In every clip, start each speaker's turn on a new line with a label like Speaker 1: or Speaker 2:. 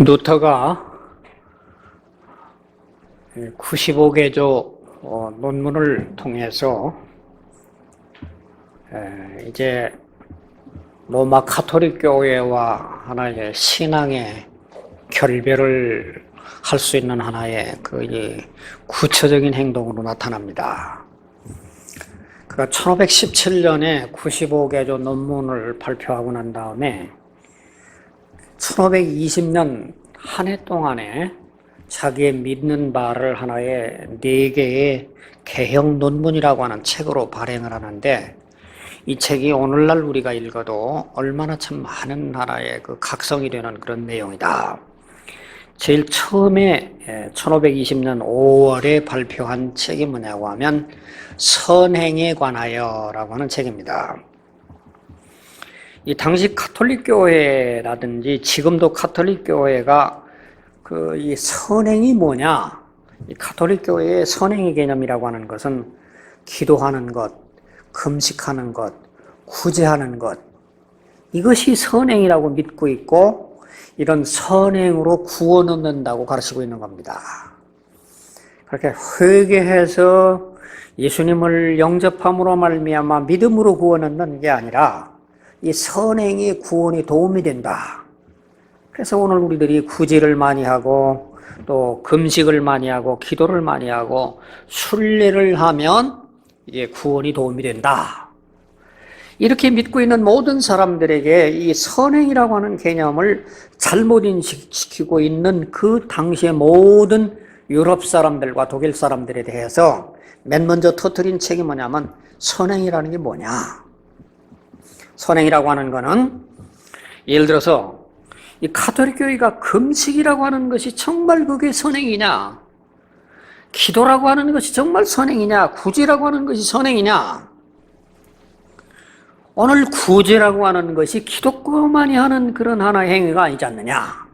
Speaker 1: 루터가 95개조 논문을 통해서 이제 로마 가톨릭 교회와 하나의 신앙의 결별을 할 수 있는 하나의 구체적인 행동으로 나타납니다. 그가 1517년에 95개조 논문을 발표하고 난 다음에 1520년 한 해 동안에 자기의 믿는 바를 하나의 4개의 개혁 논문이라고 하는 책으로 발행을 하는데, 이 책이 오늘날 우리가 읽어도 얼마나 참 많은 하나의 각성이 되는 그런 내용이다. 제일 처음에 1520년 5월에 발표한 책이 뭐냐고 하면 선행에 관하여라고 하는 책입니다. 이 당시 가톨릭 교회라든지 지금도 가톨릭 교회가 이 선행이 뭐냐? 이 가톨릭 교회의 선행의 개념이라고 하는 것은 기도하는 것, 금식하는 것, 구제하는 것, 이것이 선행이라고 믿고 있고, 이런 선행으로 구원 얻는다고 가르치고 있는 겁니다. 그렇게 회개해서 예수님을 영접함으로 말미암아 믿음으로 구원 얻는 게 아니라 이 선행이 구원에 도움이 된다. 그래서 오늘 우리들이 구제를 많이 하고 또 금식을 많이 하고 기도를 많이 하고 순례를 하면 이게 구원이 도움이 된다. 이렇게 믿고 있는 모든 사람들에게 이 선행이라고 하는 개념을 잘못 인식시키고 있는 그 당시의 모든 유럽 사람들과 독일 사람들에 대해서 맨 먼저 터뜨린 책이 뭐냐면 선행이라는 게 뭐냐. 선행이라고 하는 거는 예를 들어서 이 가톨릭 교회가 금식이라고 하는 것이 정말 그게 선행이냐, 기도라고 하는 것이 정말 선행이냐, 구제라고 하는 것이 선행이냐. 오늘 구제라고 하는 것이 기독교만이 하는 그런 하나의 행위가 아니지 않느냐.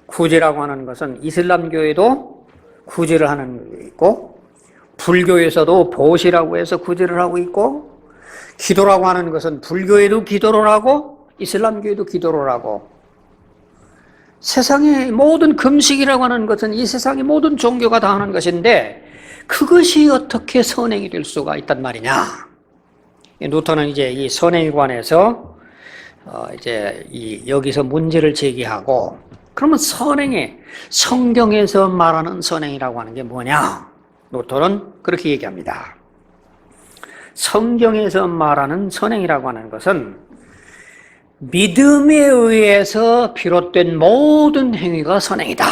Speaker 1: 구제라고 하는 것은 이슬람교에도 구제를 하는 게 있고, 불교에서도 보시라고 해서 구제를 하고 있고, 기도라고 하는 것은 불교에도 기도를 하고 이슬람교에도 기도를 하고, 세상의 모든 금식이라고 하는 것은 이 세상의 모든 종교가 다 하는 것인데, 그것이 어떻게 선행이 될 수가 있단 말이냐. 루터는 이제 이 선행에 관해서 여기서 문제를 제기하고, 그러면 선행에 성경에서 말하는 선행이라고 하는 게 뭐냐? 루터는 그렇게 얘기합니다. 성경에서 말하는 선행이라고 하는 것은 믿음에 의해서 비롯된 모든 행위가 선행이다.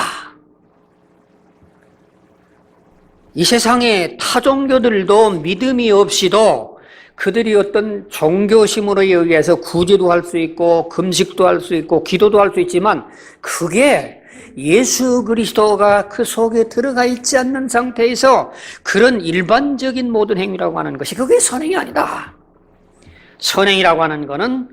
Speaker 1: 이 세상의 타 종교들도 믿음이 없이도 그들이 어떤 종교심으로 의해서 구제도 할 수 있고 금식도 할 수 있고 기도도 할 수 있지만, 그게 예수 그리스도가 그 속에 들어가 있지 않는 상태에서 그런 일반적인 모든 행위라고 하는 것이 그게 선행이 아니다. 선행이라고 하는 것은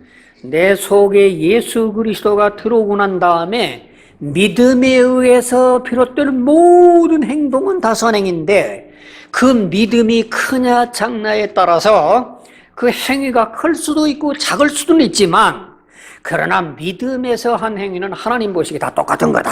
Speaker 1: 내 속에 예수 그리스도가 들어오고 난 다음에 믿음에 의해서 비롯되는 모든 행동은 다 선행인데, 그 믿음이 크냐 작냐에 따라서 그 행위가 클 수도 있고 작을 수도 있지만, 그러나 믿음에서 한 행위는 하나님 보시기에 다 똑같은 거다.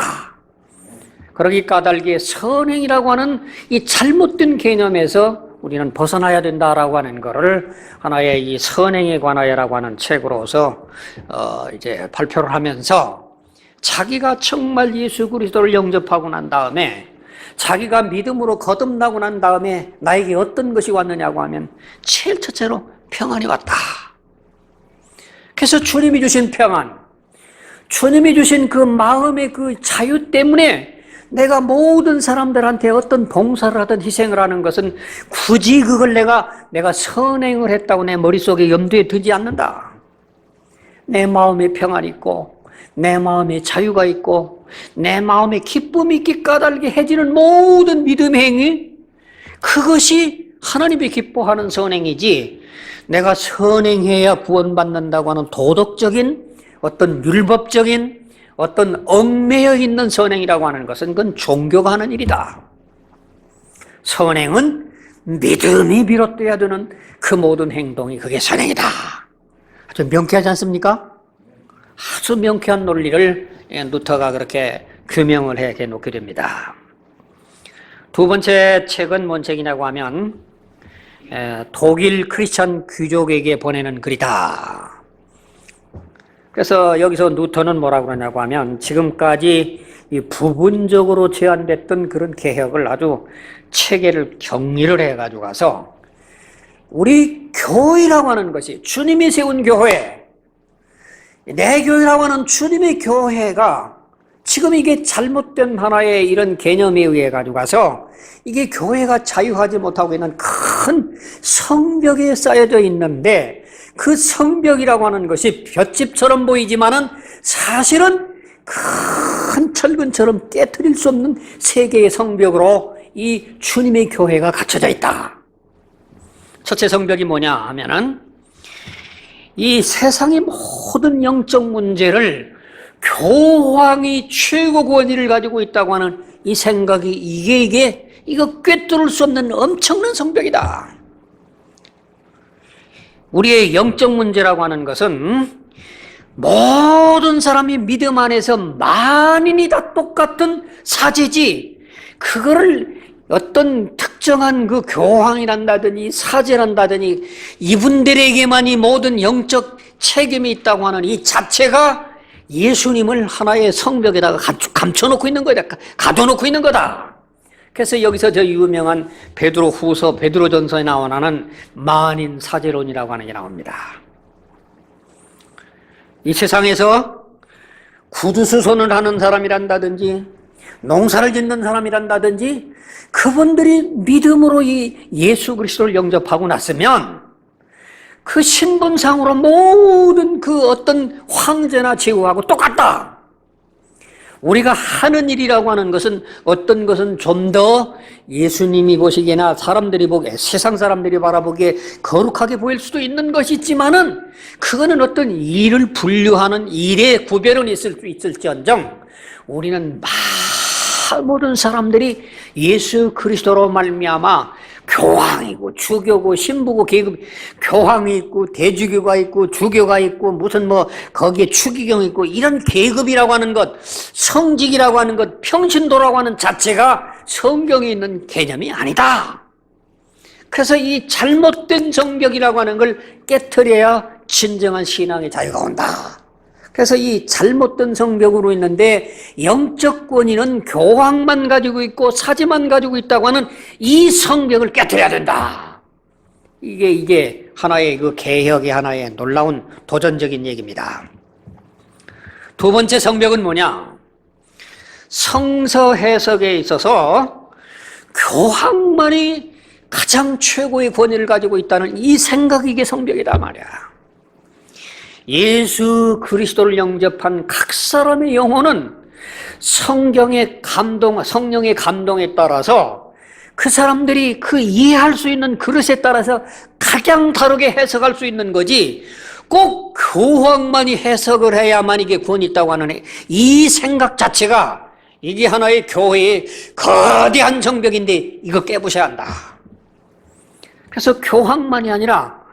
Speaker 1: 그러기 까닭에 선행이라고 하는 이 잘못된 개념에서 우리는 벗어나야 된다라고 하는 것을 하나의 이 선행에 관하여라고 하는 책으로서 이제 발표를 하면서, 자기가 정말 예수 그리스도를 영접하고 난 다음에 자기가 믿음으로 거듭나고 난 다음에 나에게 어떤 것이 왔느냐고 하면 제일 첫째로 평안이 왔다. 그래서 주님이 주신 평안, 주님이 주신 그 마음의 그 자유 때문에 내가 모든 사람들한테 어떤 봉사를 하든 희생을 하는 것은 굳이 그걸 내가 선행을 했다고 내 머릿속에 염두에 두지 않는다. 내 마음에 평안이 있고 내 마음에 자유가 있고 내 마음에 기쁨이 있게 까닭에 해지는 모든 믿음의 행위, 그것이 하나님이 기뻐하는 선행이지, 내가 선행해야 구원받는다고 하는 도덕적인 어떤 율법적인 어떤 얽매여 있는 선행이라고 하는 것은 그건 종교가 하는 일이다. 선행은 믿음이 비롯돼야 되는 그 모든 행동이 그게 선행이다. 아주 명쾌하지 않습니까? 아주 명쾌한 논리를 루터가 그렇게 규명을 해 놓게 됩니다. 두 번째 책은 뭔 책이냐고 하면 독일 크리스천 귀족에게 보내는 글이다. 그래서 여기서 루터는 뭐라고 그러냐고 하면 지금까지 이 부분적으로 제안됐던 그런 개혁을 아주 체계를 정리를 해가지고 가서 우리 교회라고 하는 것이 주님이 세운 교회, 내 교회라고 하는 주님의 교회가 지금 이게 잘못된 하나의 이런 개념에 의해 가지고 가서 이게 교회가 자유하지 못하고 있는 큰 성벽에 쌓여져 있는데 그 성벽이라고 하는 것이 볏짚처럼 보이지만은 사실은 큰 철근처럼 깨트릴 수 없는 세계의 성벽으로 이 주님의 교회가 갖춰져 있다. 첫째 성벽이 뭐냐 하면은 이 세상의 모든 영적 문제를 교황이 최고 권위를 가지고 있다고 하는 이 생각이 이거 꿰뚫을 수 없는 엄청난 성벽이다. 우리의 영적 문제라고 하는 것은 모든 사람이 믿음 안에서 만인이 다 똑같은 사제지 그거를 어떤 특정한 그 교황이란다더니 사제란다더니 이분들에게만이 모든 영적 책임이 있다고 하는 이 자체가 예수님을 하나의 성벽에다가 감춰놓고 있는 거다. 가둬놓고 있는 거다. 그래서 여기서 저 유명한 베드로후서 베드로전서에 나오는 만인 사제론이라고 하는 게 나옵니다. 이 세상에서 구두수선을 하는 사람이란다든지 농사를 짓는 사람이란다든지 그분들이 믿음으로 이 예수 그리스도를 영접하고 났으면 그 신분상으로 모든 그 어떤 황제나 제후하고 똑같다. 우리가 하는 일이라고 하는 것은 어떤 것은 좀 더 예수님이 보시기에나 사람들이 보기에 세상 사람들이 바라보기에 거룩하게 보일 수도 있는 것이 있지만은 그거는 어떤 일을 분류하는 일의 구별은 있을 수 있을지언정 우리는 모든 사람들이 예수 그리스도로 말미암아 교황이고 주교고 신부고 계급 교황이 있고 대주교가 있고 주교가 있고 무슨 거기에 추기경 있고 이런 계급이라고 하는 것 성직이라고 하는 것 평신도라고 하는 자체가 성경에 있는 개념이 아니다. 그래서 이 잘못된 성벽이라고 하는 걸 깨트려야 진정한 신앙의 자유가 온다. 그래서 이 잘못된 성벽으로 있는데 영적 권위는 교황만 가지고 있고 사제만 가지고 있다고 하는 이 성벽을 깨트려야 된다. 이게 하나의 그 개혁의 하나의 놀라운 도전적인 얘기입니다. 두 번째 성벽은 뭐냐? 성서 해석에 있어서 교황만이 가장 최고의 권위를 가지고 있다는 이 생각이 이게 성벽이다 말이야. 예수 그리스도를 영접한 각 사람의 영혼은 성령의 감동에 따라서 그 사람들이 그 이해할 수 있는 그릇에 따라서 각양 다르게 해석할 수 있는 거지 꼭 교황만이 해석을 해야만 이게 구원이 있다고 하는 이 생각 자체가 이게 하나의 교회의 거대한 성벽인데 이거 깨부셔야 한다. 그래서 교황만이 아니라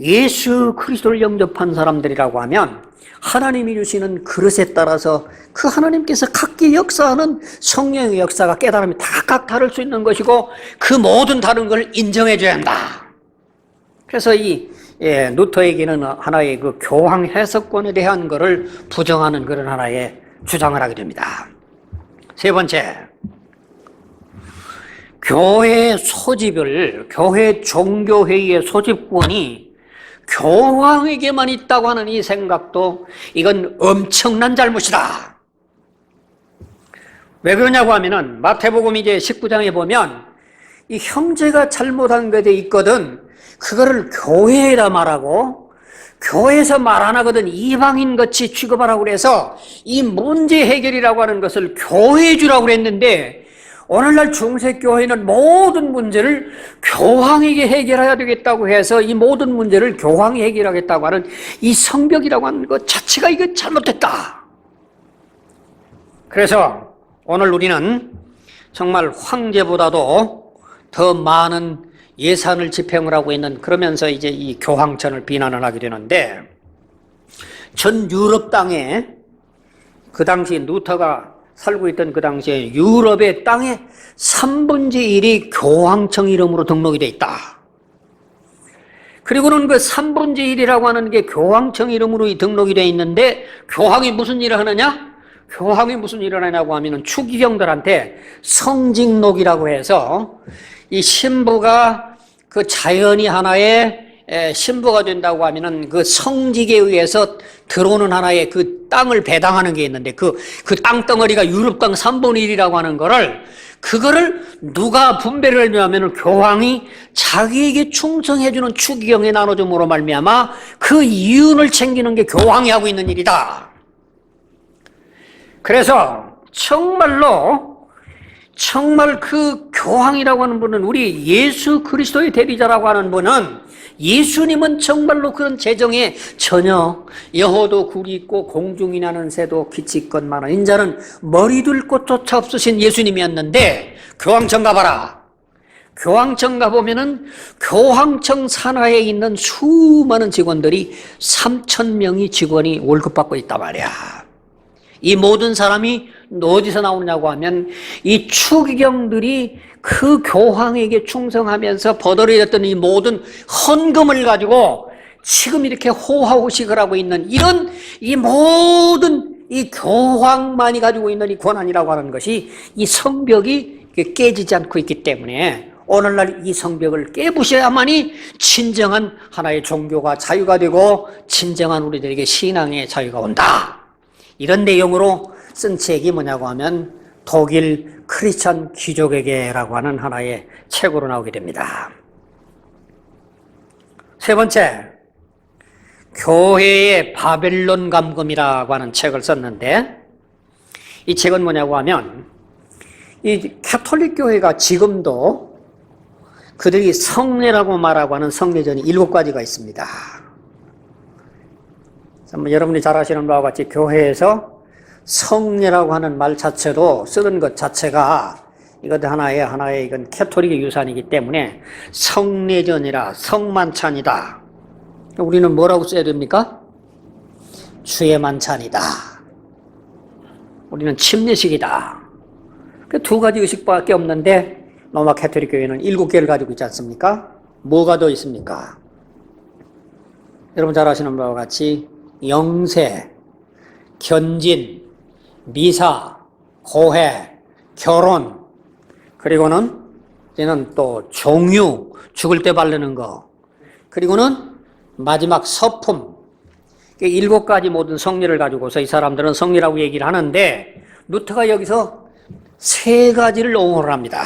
Speaker 1: 예수 그리스도를 영접한 사람들이라고 하면 하나님이 주시는 그릇에 따라서 그 하나님께서 각기 역사하는 성령의 역사가 깨달음이 다 각 다를 수 있는 것이고 그 모든 다른 걸 인정해 줘야 한다. 그래서 루터에게는 하나의 그 교황 해석권에 대한 것을 부정하는 그런 하나의 주장을 하게 됩니다. 세 번째, 교회 종교회의의 소집권이 교황에게만 있다고 하는 이 생각도 이건 엄청난 잘못이다. 왜 그러냐고 하면은 마태복음 이제 19장에 보면 이 형제가 잘못한 것에 있거든 그거를 교회에다 말하고 교회에서 말 안 하거든 이방인 같이 취급하라고 그래서 이 문제 해결이라고 하는 것을 교회에 주라고 그랬는데 오늘날 중세교회는 모든 문제를 교황에게 해결해야 되겠다고 해서 이 모든 문제를 교황이 해결하겠다고 하는 이 성벽이라고 하는 것 자체가 이거 잘못됐다. 그래서 오늘 우리는 정말 황제보다도 더 많은 예산을 집행을 하고 있는 그러면서 이제 이 교황청을 비난을 하게 되는데 전 유럽 땅에 그 당시 루터가 살고 있던 그 당시에 유럽의 땅의 3분의 1이 교황청 이름으로 등록이 돼 있다. 그리고는 그 3분의 1이라고 하는 게 교황청 이름으로 등록이 돼 있는데 교황이 무슨 일을 하느냐? 교황이 무슨 일을 하냐고 하면은 추기경들한테 성직록이라고 해서 이 신부가 그 자연이 하나의 신부가 된다고 하면은 그 성직에 의해서 들어오는 하나의 그 땅을 배당하는 게 있는데 그 땅덩어리가 유럽 땅 3분의 1이라고 하는 그거를 누가 분배를 해주냐면은 교황이 자기에게 충성해주는 추기경에 나눠줌으로 말미암아 그 이윤을 챙기는 게 교황이 하고 있는 일이다. 그래서 정말 그 교황이라고 하는 분은 우리 예수 그리스도의 대리자라고 하는 분은 예수님은 정말로 그런 재정에 전혀 여호도 굴이 있고 공중이 나는 새도 기치건만한 인자는 머리둘 곳조차 없으신 예수님이었는데 교황청 가봐라. 교황청 가보면은 교황청 산하에 있는 수많은 직원들이 3,000명이 직원이 월급 받고 있단 말이야. 이 모든 사람이 어디서 나오느냐고 하면 이 추기경들이 그 교황에게 충성하면서 버들어졌던 이 모든 헌금을 가지고 지금 이렇게 호화호식을 하고 있는 이런 이 모든 이 교황만이 가지고 있는 이 권한이라고 하는 것이 이 성벽이 깨지지 않고 있기 때문에 오늘날 이 성벽을 깨부셔야만이 진정한 하나의 종교가 자유가 되고 진정한 우리들에게 신앙의 자유가 온다. 이런 내용으로 쓴 책이 뭐냐고 하면 독일 크리스천 귀족에게라고 하는 하나의 책으로 나오게 됩니다. 세 번째, 교회의 바벨론 감금이라고 하는 책을 썼는데 이 책은 뭐냐고 하면 이 가톨릭 교회가 지금도 그들이 성례라고 말하고 하는 성례전이 7가지가 있습니다. 여러분이 잘 아시는 바와 같이 교회에서 성례라고 하는 말 자체도 쓰는 것 자체가 이것도 하나의 이건 캐톨릭의 유산이기 때문에 성례전이라 성만찬이다. 우리는 뭐라고 써야 됩니까? 주의 만찬이다. 우리는 침례식이다. 그 2가지 의식밖에 없는데 로마 캐톨릭 교회는 7개를 가지고 있지 않습니까? 뭐가 더 있습니까? 여러분 잘 아시는 바와 같이 영세, 견진, 미사, 고해, 결혼, 그리고는 이제는 또 종유, 죽을 때 바르는 거, 그리고는 마지막 서품, 7가지 모든 성례를 가지고서 이 사람들은 성례라고 얘기를 하는데 루터가 여기서 3가지를 옹호를 합니다.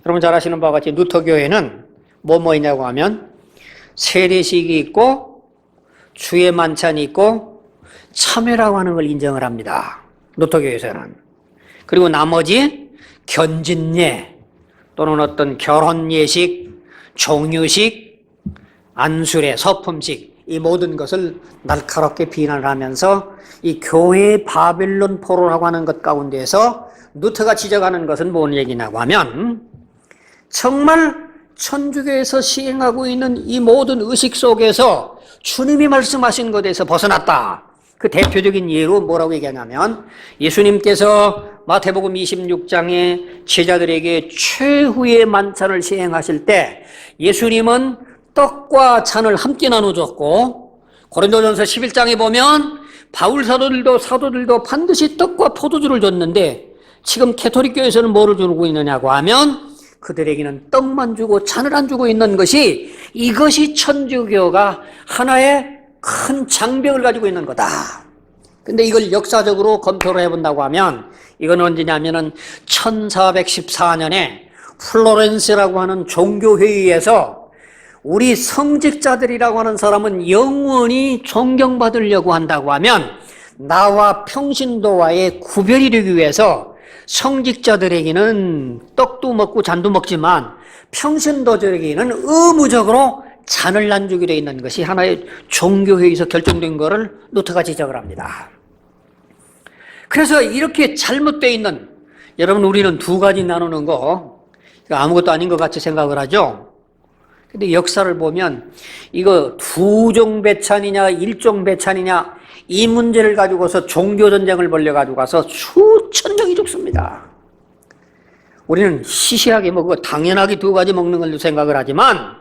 Speaker 1: 여러분 잘 아시는 바와 같이 루터 교회는 뭐 있냐고 하면 세례식이 있고 주의 만찬이 있고 참회라고 하는 걸 인정을 합니다. 루터교에서는. 그리고 나머지 견진예 또는 어떤 결혼예식, 종유식, 안수례, 서품식 이 모든 것을 날카롭게 비난을 하면서 이 교회의 바벨론 포로라고 하는 것 가운데에서 루터가 지적하는 것은 뭔 얘기냐고 하면 정말 천주교에서 시행하고 있는 이 모든 의식 속에서 주님이 말씀하신 것에서 벗어났다. 그 대표적인 예로 뭐라고 얘기하냐면 예수님께서 마태복음 26장에 제자들에게 최후의 만찬을 시행하실 때 예수님은 떡과 잔을 함께 나눠줬고 고린도전서 11장에 보면 바울 사도들도 반드시 떡과 포도주를 줬는데 지금 캐톨릭 교회에서는 뭐를 주고 있느냐고 하면 그들에게는 떡만 주고 잔을 안 주고 있는 것이 이것이 천주교가 하나의 큰 장벽을 가지고 있는 거다. 근데 이걸 역사적으로 검토를 해본다고 하면 이건 언제냐면은 1414년에 플로렌스라고 하는 종교회의에서 우리 성직자들이라고 하는 사람은 영원히 존경받으려고 한다고 하면 나와 평신도와의 구별이 되기 위해서 성직자들에게는 떡도 먹고 잔도 먹지만 평신도들에게는 의무적으로 잔을 안 주게 되어 있는 것이 하나의 종교회의에서 결정된 것을 루터가 지적을 합니다. 그래서 이렇게 잘못되어 있는 여러분 우리는 2가지 나누는 거 아무것도 아닌 것 같이 생각을 하죠. 근데 역사를 보면 이거 2종 배찬이냐 1종 배찬이냐 이 문제를 가지고서 종교전쟁을 벌여가지고 가서 수천 명이 죽습니다. 우리는 시시하게 먹고 당연하게 두 가지 먹는 걸로 생각을 하지만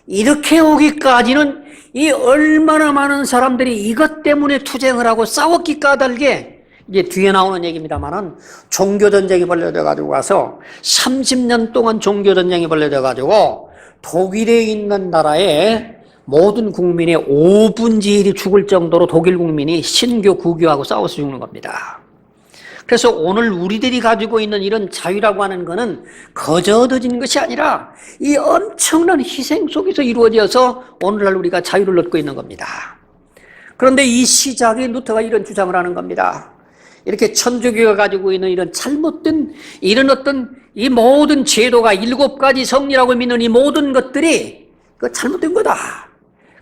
Speaker 1: 이렇게 오기까지는 이 얼마나 많은 사람들이 이것 때문에 투쟁을 하고 싸웠기 까닭에 이제 뒤에 나오는 얘기입니다만은 종교전쟁이 벌려져 가지고 가서 30년 동안 종교전쟁이 벌려져 가지고 독일에 있는 나라의 모든 국민의 5분의 1이 죽을 정도로 독일 국민이 신교, 구교하고 싸워서 죽는 겁니다. 그래서 오늘 우리들이 가지고 있는 이런 자유라고 하는 것은 거저 얻어진 것이 아니라 이 엄청난 희생 속에서 이루어져서 오늘날 우리가 자유를 얻고 있는 겁니다. 그런데 이 시작에 루터가 이런 주장을 하는 겁니다. 이렇게 천주교가 가지고 있는 이런 잘못된 이런 어떤 이 모든 제도가 7가지 성리라고 믿는 이 모든 것들이 그 잘못된 거다.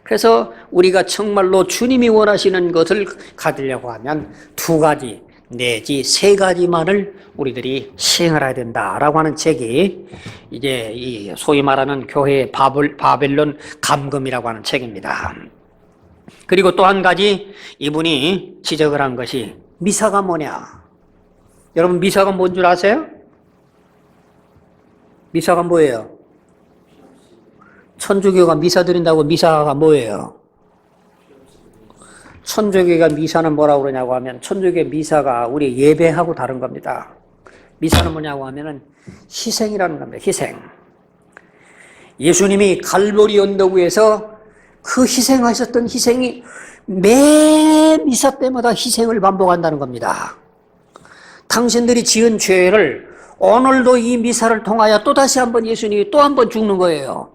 Speaker 1: 그래서 우리가 정말로 주님이 원하시는 것을 가지려고 하면 2가지 내지 3가지만을 우리들이 시행해야 된다라고 하는 책이 이제 이 소위 말하는 교회의 바벨론 감금이라고 하는 책입니다. 그리고 또 한 가지 이분이 지적을 한 것이 미사가 뭐냐? 여러분 미사가 뭔 줄 아세요? 미사가 뭐예요? 천주교가 미사 드린다고 미사가 뭐예요? 천주교가 미사는 뭐라고 그러냐고 하면 천주교 미사가 우리 예배하고 다른 겁니다. 미사는 뭐냐고 하면은 희생이라는 겁니다. 희생. 예수님이 갈보리 언덕 위에서 그 희생하셨던 희생이 매 미사 때마다 희생을 반복한다는 겁니다. 당신들이 지은 죄를 오늘도 이 미사를 통하여 또다시 한번 예수님이 또 한번 죽는 거예요.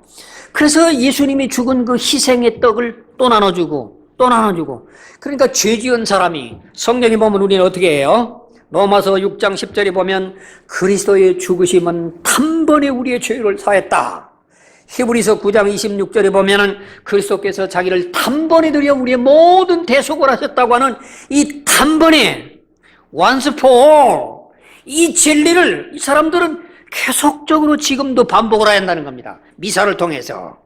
Speaker 1: 그래서 예수님이 죽은 그 희생의 떡을 또 나눠주고 또 나눠주고 그러니까 죄 지은 사람이 성경에 보면 우리는 어떻게 해요? 로마서 6장 10절에 보면 그리스도의 죽으심은 단번에 우리의 죄를 사했다. 히브리서 9장 26절에 보면은 그리스도께서 자기를 단번에 들여 우리의 모든 대속을 하셨다고 하는 이 단번에 once for all 이 진리를 이 사람들은 계속적으로 지금도 반복을 해야 한다는 겁니다. 미사를 통해서.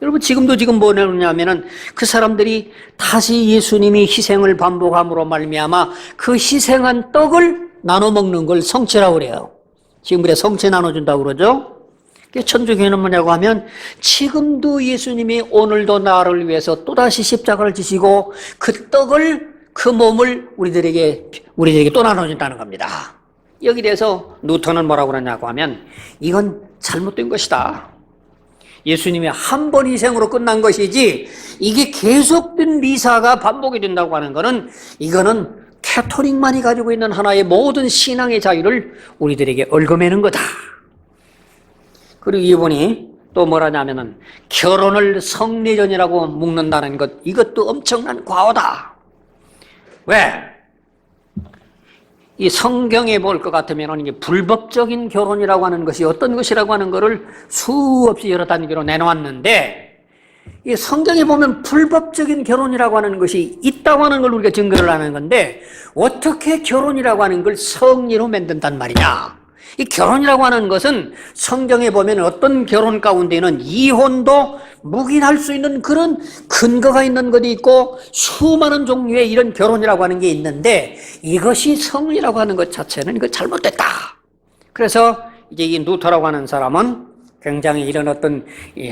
Speaker 1: 여러분 지금도 지금 뭐냐면은 그 사람들이 다시 예수님이 희생을 반복함으로 말미암아 그 희생한 떡을 나눠 먹는 걸 성체라고 그래요. 지금 그래 성체 나눠준다고 그러죠. 천주교는 뭐냐고 하면 지금도 예수님이 오늘도 나를 위해서 또다시 십자가를 지시고 그 떡을 그 몸을 우리들에게 또 나눠준다는 겁니다. 여기 대해서 루터는 뭐라고 그러냐고 하면 이건 잘못된 것이다. 예수님이 한 번 희생으로 끝난 것이지 이게 계속된 미사가 반복이 된다고 하는 것은 이거는 캐토릭만이 가지고 있는 하나의 모든 신앙의 자유를 우리들에게 얽어매는 거다. 그리고 이분이 또 뭐라냐면은 결혼을 성례전이라고 묶는다는 것 이것도 엄청난 과오다. 왜? 이 성경에 볼 것 같으면 이게 불법적인 결혼이라고 하는 것이 어떤 것이라고 하는 것을 수없이 여러 단계로 내놓았는데 이 성경에 보면 불법적인 결혼이라고 하는 것이 있다고 하는 걸 우리가 증거를 하는 건데 어떻게 결혼이라고 하는 걸 성리로 만든단 말이냐? 이 결혼이라고 하는 것은 성경에 보면 어떤 결혼 가운데는 이혼도 묵인할 수 있는 그런 근거가 있는 것이 있고 수많은 종류의 이런 결혼이라고 하는 게 있는데 이것이 성리라고 하는 것 자체는 이거 잘못됐다. 그래서 이제 이 루터라고 하는 사람은 굉장히 이런 어떤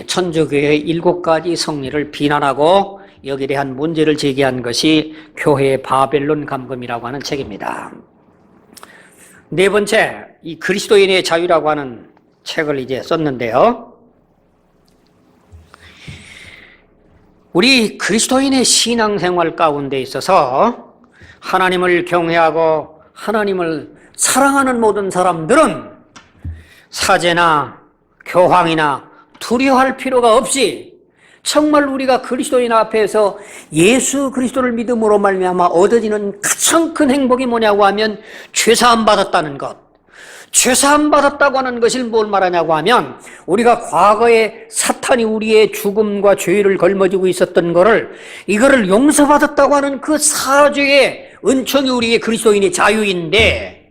Speaker 1: 천주교의 7가지 성리를 비난하고 여기에 대한 문제를 제기한 것이 교회의 바벨론 감금이라고 하는 책입니다. 네 번째, 이 그리스도인의 자유라고 하는 책을 이제 썼는데요. 우리 그리스도인의 신앙생활 가운데 있어서 하나님을 경외하고 하나님을 사랑하는 모든 사람들은 사제나 교황이나 두려워할 필요가 없이 정말 우리가 그리스도인 앞에서 예수 그리스도를 믿음으로 말미암아 얻어지는 가장 큰 행복이 뭐냐고 하면 죄사함 받았다는 것. 죄사함 받았다고 하는 것을 뭘 말하냐고 하면 우리가 과거에 사탄이 우리의 죽음과 죄를 걸머지고 있었던 이거를 용서받았다고 하는 그 사죄의 은총이 우리의 그리스도인의 자유인데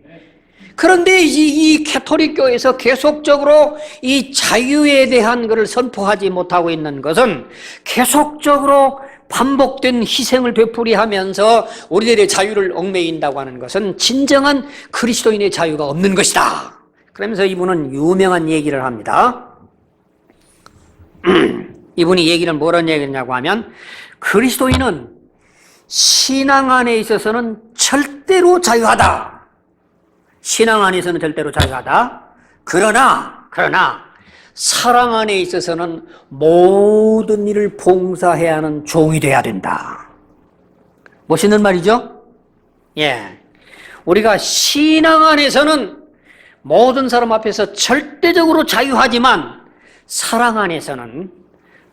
Speaker 1: 그런데 이 캐토릭 교회에서 계속적으로 이 자유에 대한 것을 선포하지 못하고 있는 것은 계속적으로 반복된 희생을 되풀이하면서 우리들의 자유를 얽매인다고 하는 것은 진정한 그리스도인의 자유가 없는 것이다. 그러면서 이분은 유명한 얘기를 합니다. 이분이 얘기를 뭐라는 얘기냐고 하면 그리스도인은 신앙 안에 있어서는 절대로 자유하다. 신앙 안에서는 절대로 자유하다. 그러나 사랑 안에 있어서는 모든 일을 봉사해야 하는 종이 돼야 된다. 멋있는 말이죠? 예. 우리가 신앙 안에서는 모든 사람 앞에서 절대적으로 자유하지만 사랑 안에서는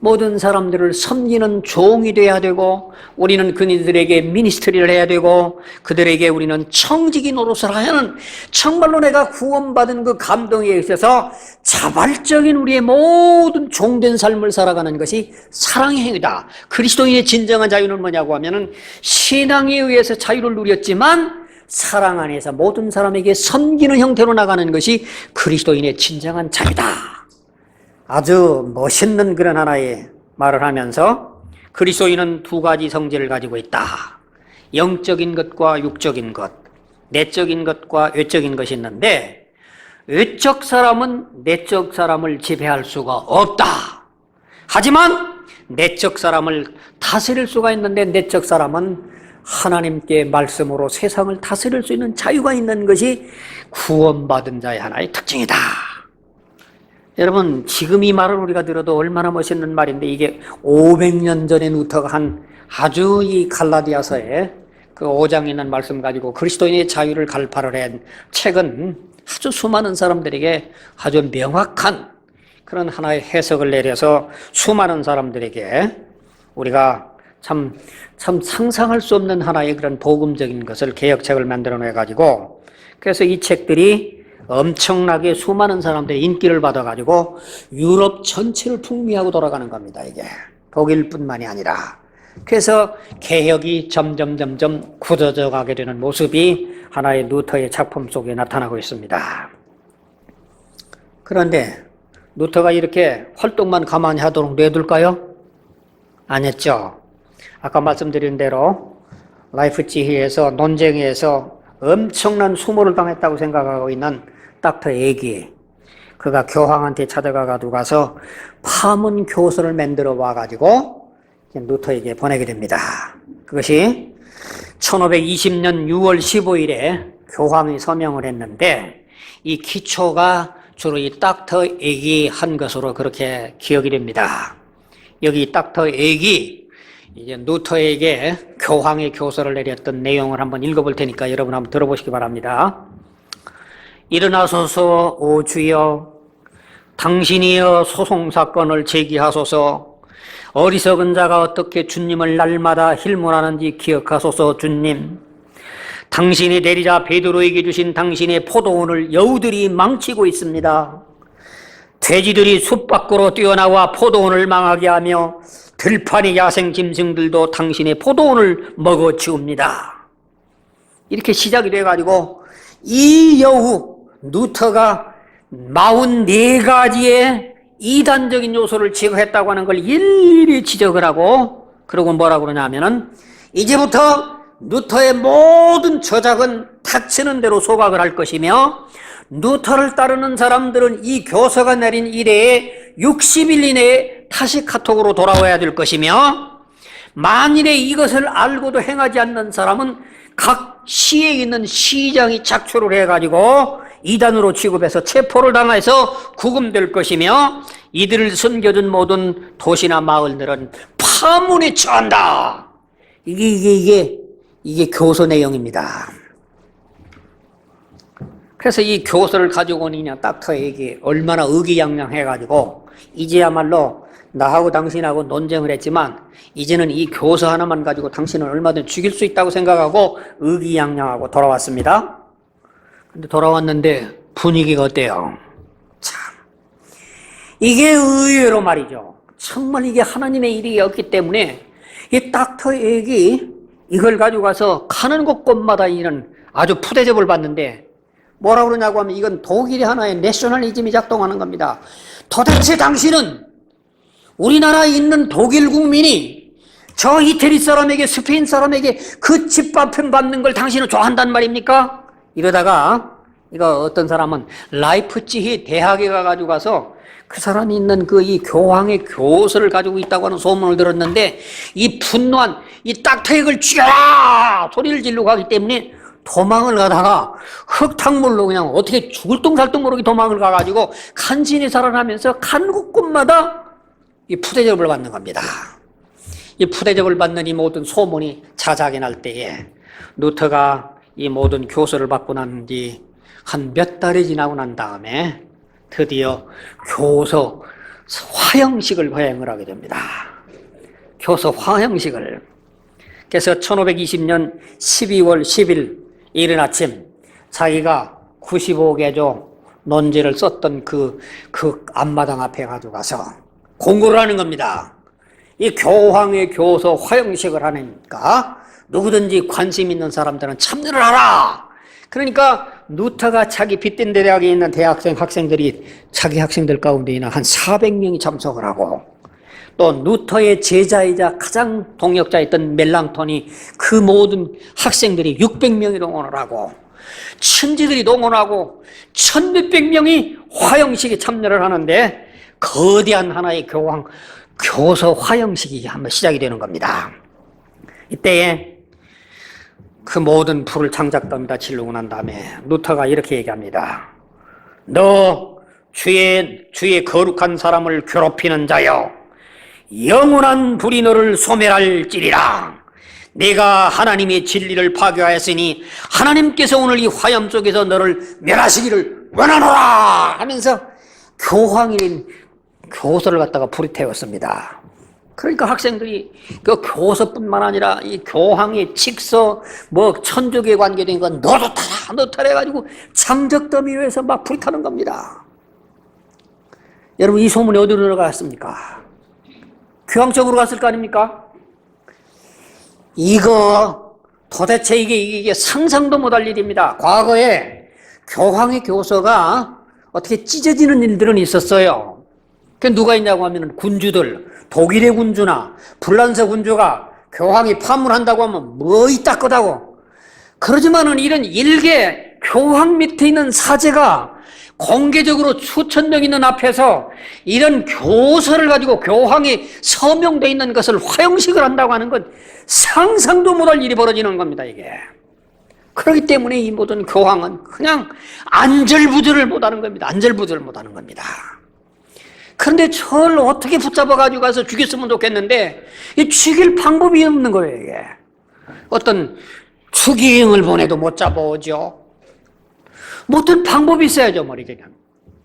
Speaker 1: 모든 사람들을 섬기는 종이 돼야 되고 우리는 그들에게 미니스트리를 해야 되고 그들에게 우리는 청지기 노릇을 하는 정말로 내가 구원받은 그 감동에 있어서 자발적인 우리의 모든 종된 삶을 살아가는 것이 사랑의 행위다. 그리스도인의 진정한 자유는 뭐냐고 하면은 신앙에 의해서 자유를 누렸지만 사랑 안에서 모든 사람에게 섬기는 형태로 나가는 것이 그리스도인의 진정한 자유다. 아주 멋있는 그런 하나의 말을 하면서 그리스도인은 두 가지 성질을 가지고 있다. 영적인 것과 육적인 것, 내적인 것과 외적인 것이 있는데 외적 사람은 내적 사람을 지배할 수가 없다. 하지만 내적 사람을 다스릴 수가 있는데 내적 사람은 하나님께 말씀으로 세상을 다스릴 수 있는 자유가 있는 것이 구원받은 자의 하나의 특징이다. 여러분 지금 이 말을 우리가 들어도 얼마나 멋있는 말인데 이게 500년 전에 루터가 한 아주 이 갈라디아서에 그 5장에 있는 말씀 가지고 그리스도인의 자유를 갈파를 한 책은 아주 수많은 사람들에게 아주 명확한 그런 하나의 해석을 내려서 수많은 사람들에게 우리가 참 상상할 수 없는 하나의 그런 복음적인 것을 개혁책을 만들어내 가지고 그래서 이 책들이 엄청나게 수많은 사람들의 인기를 받아가지고 유럽 전체를 풍미하고 돌아가는 겁니다. 이게 독일뿐만이 아니라 그래서 개혁이 점점 굳어져 가게 되는 모습이 하나의 루터의 작품 속에 나타나고 있습니다. 그런데 루터가 이렇게 활동만 가만히 하도록 내둘까요? 아니었죠. 아까 말씀드린 대로 라이프치히에서 논쟁에서 엄청난 수모를 당했다고 생각하고 있는 닥터 에기, 그가 교황한테 찾아가가지고 가서 파문 교서를 만들어 와가지고 루터에게 보내게 됩니다. 그것이 1520년 6월 15일에 교황이 서명을 했는데 이 기초가 주로 이 닥터 에기 한 것으로 그렇게 기억이 됩니다. 여기 닥터 에기 이제 루터에게 교황의 교서를 내렸던 내용을 한번 읽어볼 테니까 여러분 한번 들어보시기 바랍니다. 일어나소서 오 주여, 당신이여 소송사건을 제기하소서. 어리석은 자가 어떻게 주님을 날마다 힐문하는지 기억하소서. 주님, 당신이 내리자 베드로에게 주신 당신의 포도원을 여우들이 망치고 있습니다. 돼지들이 숲 밖으로 뛰어나와 포도원을 망하게 하며 들판의 야생 짐승들도 당신의 포도원을 먹어치웁니다. 이렇게 시작이 돼가지고 이 여우 루터가 44가지의 이단적인 요소를 제거했다고 하는 걸 일일이 지적을 하고 그러고 뭐라고 그러냐면은 이제부터 루터의 모든 저작은 닥치는 대로 소각을 할 것이며 루터를 따르는 사람들은 이 교서가 내린 이래에 60일 이내에 다시 카톡으로 돌아와야 될 것이며 만일에 이것을 알고도 행하지 않는 사람은 각 시에 있는 시장이 작초를 해가지고 이단으로 취급해서 체포를 당해서 구금될 것이며 이들을 숨겨둔 모든 도시나 마을들은 파문에 처한다. 이게 교서 내용입니다. 그래서 이 교서를 가지고 온 이냐 닥터에게 얼마나 의기양양해가지고 이제야말로 나하고 당신하고 논쟁을 했지만 이제는 이 교서 하나만 가지고 당신은 얼마든지 죽일 수 있다고 생각하고 의기양양하고 돌아왔습니다. 근데 돌아왔는데 분위기가 어때요? 참, 이게 의외로 말이죠. 정말 이게 하나님의 일이었기 때문에 이 닥터에게 이걸 가지고 가서 가는 곳곳마다 이런 아주 푸대접을 받는데 뭐라고 그러냐고 하면 이건 독일의 하나의 내셔널리즘이 작동하는 겁니다. 도대체 당신은 우리나라에 있는 독일 국민이 저 이태리 사람에게, 스페인 사람에게 그 집밥편 받는 걸 당신은 좋아한단 말입니까? 이러다가 이거 어떤 사람은 라이프치히 대학에 가가지고 가서 그 사람이 있는 그 이 교황의 교서를 가지고 있다고 하는 소문을 들었는데 이 분노한 이 딱터액을 죽여라 소리를 지르고 하기 때문에 도망을 가다가 흙탕물로 그냥 어떻게 죽을 똥살똥 모르게 도망을 가가지고 간신히 살아나면서 간국곳마다 이 푸대접을 받는 겁니다. 이 푸대접을 받는 이 모든 소문이 자자하게 날 때에 루터가 이 모든 교서를 받고 난 뒤 한 몇 달이 지나고 난 다음에 드디어 교서 화형식을 허행을 하게 됩니다. 교서 화형식을. 그래서 1520년 12월 10일 이른 아침 자기가 95개조 논지를 썼던 그 앞마당 앞에 가지고 가서 공고를 하는 겁니다. 이 교황의 교서 화형식을 하니까 누구든지 관심 있는 사람들은 참여를 하라. 그러니까 루터가 자기 빗댄 대학에 있는 학생들이 자기 학생들 가운데 있는 한 400명이 참석을 하고 또 루터의 제자이자 가장 동역자였던 멜랑톤이 그 모든 학생들이 600명이 동원을 하고 천지들이 동원하고 1,몇백 명이 화형식에 참여를 하는데 거대한 하나의 교서 화형식이 한번 시작이 되는 겁니다. 이때에 그 모든 불을 장작더미다 지르고 난 다음에 루터가 이렇게 얘기합니다. 너 주의 거룩한 사람을 괴롭히는 자여, 영원한 불이 너를 소멸할지리라. 내가 하나님의 진리를 파괴하였으니 하나님께서 오늘 이 화염 속에서 너를 멸하시기를 원하노라 하면서 교황인 교서를 갖다가 불이 태웠습니다. 그러니까 학생들이 그 교서뿐만 아니라 이 교황의 칙서, 천주교에 관계된 건 너도 타라, 너 타라 해가지고 장작더미 위에서 막 불이 타는 겁니다. 여러분, 이 소문이 어디로 들어갔습니까? 교황 쪽으로 갔을 거 아닙니까? 이거 도대체 이게 상상도 못할 일입니다. 과거에 교황의 교서가 어떻게 찢어지는 일들은 있었어요. 그 누가 있냐고 하면 군주들, 독일의 군주나 불란서 군주가 교황이 파문한다고 하면 뭐 이따 거다고. 그러지만은 이런 일개 교황 밑에 있는 사제가 공개적으로 수천 명 있는 앞에서 이런 교서를 가지고 교황이 서명되어 있는 것을 화형식을 한다고 하는 건 상상도 못할 일이 벌어지는 겁니다, 이게. 그렇기 때문에 이 모든 교황은 그냥 안절부절을 못하는 겁니다. 안절부절을 못하는 겁니다. 그런데 저를 어떻게 붙잡아가지고 가서 죽였으면 좋겠는데 죽일 방법이 없는 거예요, 이게. 어떤 추기행을 보내도 못 잡아오죠. 어떤 방법이 있어야죠, 머리가.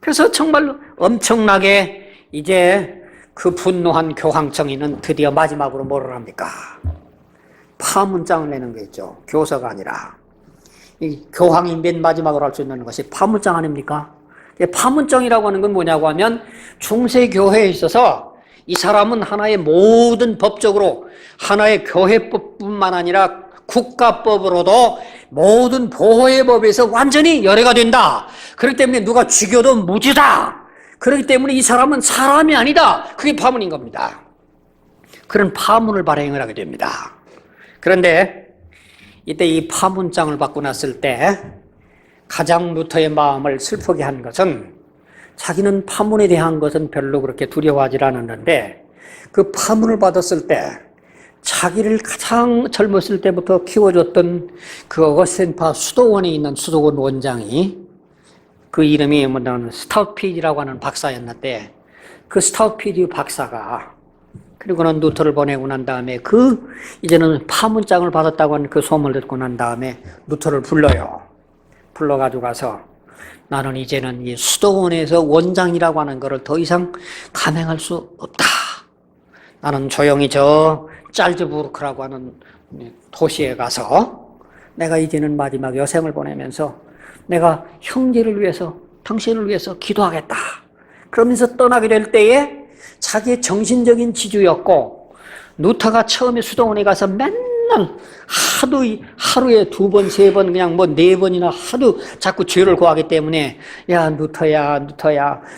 Speaker 1: 그래서 정말로 엄청나게 이제 그 분노한 교황청이는 드디어 마지막으로 뭐를 합니까? 파문장을 내는 게 있죠. 교서가 아니라. 이 교황이 맨 마지막으로 할 수 있는 것이 파문장 아닙니까? 파문장이라고 하는 건 뭐냐고 하면 중세교회에 있어서 이 사람은 하나의 모든 법적으로 하나의 교회법뿐만 아니라 국가법으로도 모든 보호의 법에서 완전히 열애가 된다. 그렇기 때문에 누가 죽여도 무죄다. 그렇기 때문에 이 사람은 사람이 아니다. 그게 파문인 겁니다. 그런 파문을 발행을 하게 됩니다. 그런데 이때 이 파문장을 받고 났을 때 가장 루터의 마음을 슬프게 한 것은 자기는 파문에 대한 것은 별로 그렇게 두려워하지 않았는데 그 파문을 받았을 때 자기를 가장 젊었을 때부터 키워줬던 그 어거스틴파 수도원에 있는 수도원 원장이 그 이름이 스타우피디라고 하는 박사였는데 그 스타우피디 박사가 그리고는 루터를 보내고 난 다음에 이제는 파문장을 받았다고 하는 그 소문을 듣고 난 다음에 루터를 불러요. 불러가지고 가서 나는 이제는 이 수도원에서 원장이라고 하는 것을 더 이상 감행할 수 없다. 나는 조용히 저 짤즈부르크라고 하는 도시에 가서 내가 이제는 마지막 여생을 보내면서 내가 형제를 위해서 당신을 위해서 기도하겠다. 그러면서 떠나게 될 때에 자기의 정신적인 지주였고 루터가 처음에 수도원에 가서 맨날 하루에 2번, 3번, 그냥 4번이나 하도 자꾸 죄를 고하기 때문에 야, 루터야,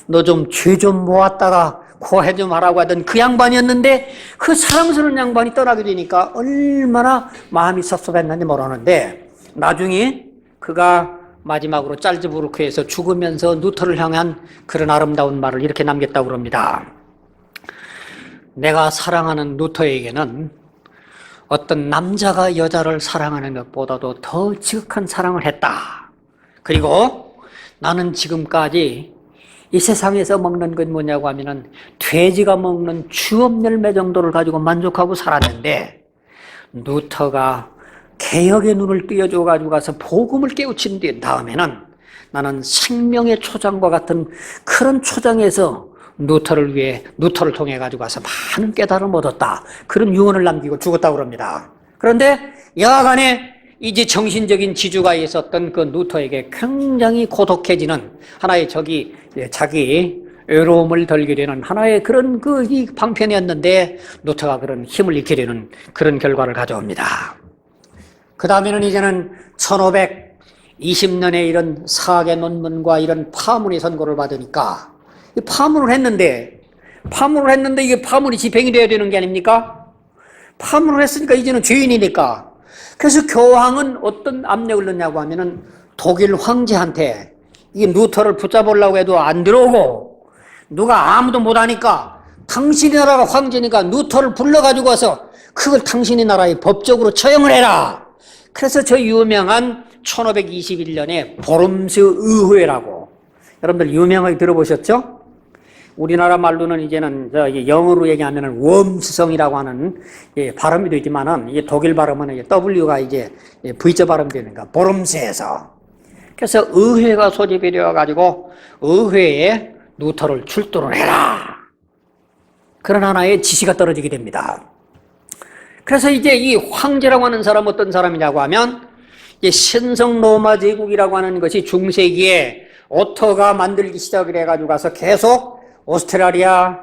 Speaker 1: 너 좀 죄 좀 모았다가 고해 좀 하라고 하던 그 양반이었는데 그 사랑스러운 양반이 떠나게 되니까 얼마나 마음이 섭섭했는지 모르는데 나중에 그가 마지막으로 짤즈부르크에서 죽으면서 누터를 향한 그런 아름다운 말을 이렇게 남겼다고 합니다. 내가 사랑하는 누터에게는 어떤 남자가 여자를 사랑하는 것보다도 더 지극한 사랑을 했다. 그리고 나는 지금까지 이 세상에서 먹는 건 뭐냐고 하면은 돼지가 먹는 주업 열매 정도를 가지고 만족하고 살았는데 누터가 개혁의 눈을 띄워줘 가지고 가서 복음을 깨우친 다음에는 나는 생명의 초장과 같은 그런 초장에서 누터를 통해 가지고 가서 많은 깨달음을 얻었다. 그런 유언을 남기고 죽었다고 합니다. 그런데 여하간에 이제 정신적인 지주가 있었던 그 누터에게 굉장히 고독해지는 하나의 자기 외로움을 덜게 되는 하나의 그런 이 방편이었는데 누터가 그런 힘을 잃게 되는 그런 결과를 가져옵니다. 그 다음에는 이제는 1520년에 이런 사학의 논문과 이런 파문의 선고를 받으니까 파문을 했는데 이게 파문이 집행이 돼야 되는 게 아닙니까? 파문을 했으니까 이제는 죄인이니까. 그래서 교황은 어떤 압력을 넣냐고 하면은 독일 황제한테 이 누터를 붙잡으려고 해도 안 들어오고 누가 아무도 못하니까 당신이 나라가 황제니까 누터를 불러가지고 와서 그걸 당신이 나라에 법적으로 처형을 해라. 그래서 저 유명한 1521년에 보름스 의회라고 여러분들 유명하게 들어보셨죠? 우리나라 말로는 이제는 영어로 얘기하면은 웜스성이라고 하는 발음이 되지만은 이게 독일 발음은 W가 이제 V자 발음이 되는가 보름스에서 그래서 의회가 소집이 되어 가지고 의회에 누터를 출두를 해라 그런 하나의 지시가 떨어지게 됩니다. 그래서 이제 이 황제라고 하는 사람 어떤 사람이냐고 하면 신성 로마 제국이라고 하는 것이 중세기에 오토가 만들기 시작을 해가지고 가서 계속 오스트라리아,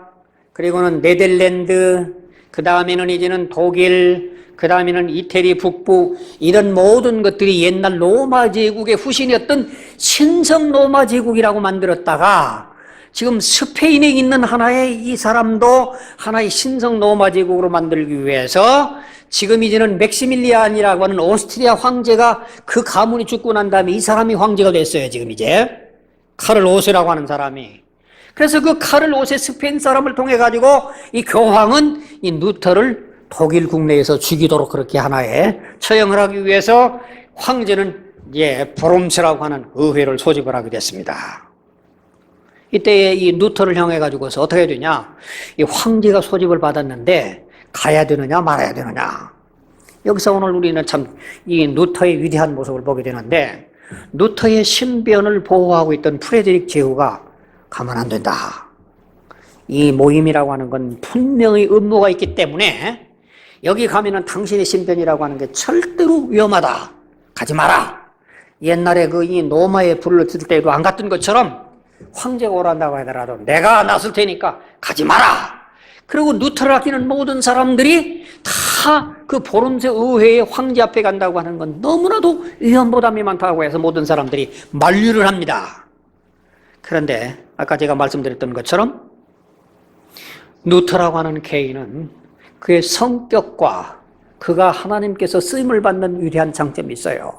Speaker 1: 그리고는 네덜란드, 그 다음에는 이제는 독일, 그 다음에는 이태리 북부, 이런 모든 것들이 옛날 로마 제국의 후신이었던 신성 로마 제국이라고 만들었다가 지금 스페인에 있는 하나의 이 사람도 하나의 신성 로마 제국으로 만들기 위해서 지금 이제는 맥시밀리안이라고 하는 오스트리아 황제가 그 가문이 죽고 난 다음에 이 사람이 황제가 됐어요. 지금 이제 카를 5세라고 하는 사람이. 그래서 그 카를 5세 스페인 사람을 통해 가지고 이 교황은 이 누터를 독일 국내에서 죽이도록 그렇게 하나의 처형을 하기 위해서 황제는 보름스라고 하는 의회를 소집을 하게 됐습니다. 이때 이 누터를 향해 가지고서 어떻게 해야 되냐? 이 황제가 소집을 받았는데 가야 되느냐 말아야 되느냐? 여기서 오늘 우리는 참 이 누터의 위대한 모습을 보게 되는데 누터의 신변을 보호하고 있던 프레드릭 제후가 가만 안 된다. 이 모임이라고 하는 건 분명히 음모가 있기 때문에 여기 가면은 당신의 신변이라고 하는 게 절대로 위험하다. 가지 마라. 옛날에 이 노마에 불을 들 때도 안 갔던 것처럼 황제가 오란다고 하더라도 내가 나설 테니까 가지 마라. 그리고 누터를 아끼는 모든 사람들이 다 그 보름새 의회의 황제 앞에 간다고 하는 건 너무나도 위험부담이 많다고 해서 모든 사람들이 만류를 합니다. 그런데 아까 제가 말씀드렸던 것처럼 누터라고 하는 개인은 그의 성격과 그가 하나님께서 쓰임을 받는 위대한 장점이 있어요.